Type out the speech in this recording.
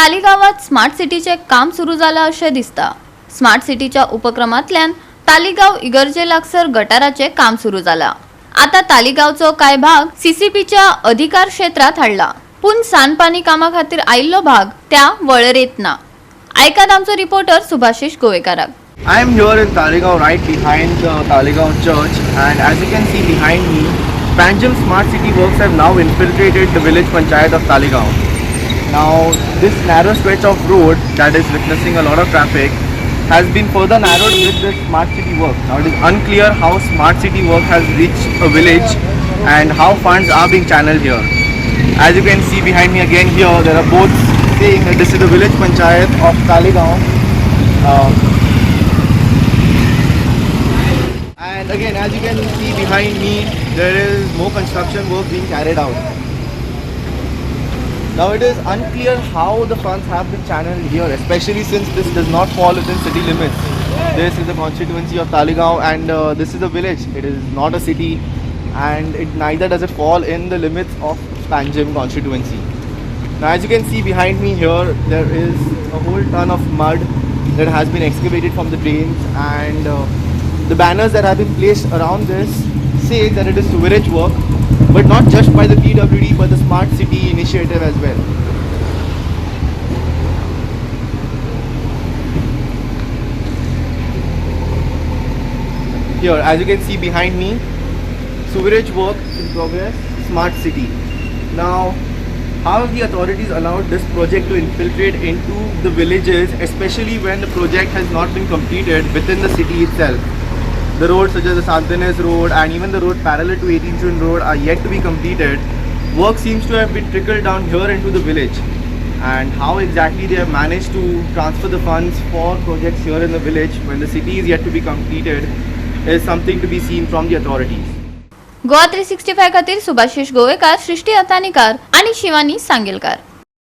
तालिगावात smart सिटीचे काम सुरू झालं असे दिसता। स्मार्ट सिटीच्या उपक्रमातल्यान तालिगाव इगर्जे लागसर गटाराचे काम सुरू झाला। आता तालिगावचो काय भाग सीसीपीच्या अधिकार क्षेत्रात हाडला, पूण सानपानी कामा खातीर आयिल्लो भाग त्या वळेरेंत ना। ऐकात आमचो reporter Subhashish गोवेकाराक। I am here in Taleigao, right behind the Taleigao church, and as you can see behind me, Panjim Smart City works have now infiltrated the village panchayat of Taleigao. Now this narrow stretch of road that is witnessing a lot of traffic has been further narrowed with this smart city work. Now it is unclear how smart city work has reached a village and how funds are being channeled here. As you can see behind me again here, there are boards saying that this is the village panchayat of Taleigao. And again, as you can see behind me, there is more construction work being carried out. Now it is unclear how the funds have been channeled here, especially since this does not fall within city limits. This is the constituency of Taleigao and this is a village. It is not a city, and it neither does it fall in the limits of Panjim constituency. Now as you can see behind me here, there is a whole ton of mud that has been excavated from the drains, and the banners that have been placed around this say that it is sewerage work, but not just by the PWD but the Smart City initiative as well. Here, as you can see behind me, sewerage work in progress, Smart City. Now, how have the authorities allowed this project to infiltrate into the villages, especially when the project has not been completed within the city itself? The roads such as the Santines Road and even the road parallel to 18th June Road are yet to be completed. Work seems to have been trickled down here into the village, and how exactly they have managed to transfer the funds for projects here in the village when the city is yet to be completed is something to be seen from the authorities. GOA365 खातीर सुभाषिश गोवेकार, सृष्टी अतानीकार आणि शिवानी सांगेलकार।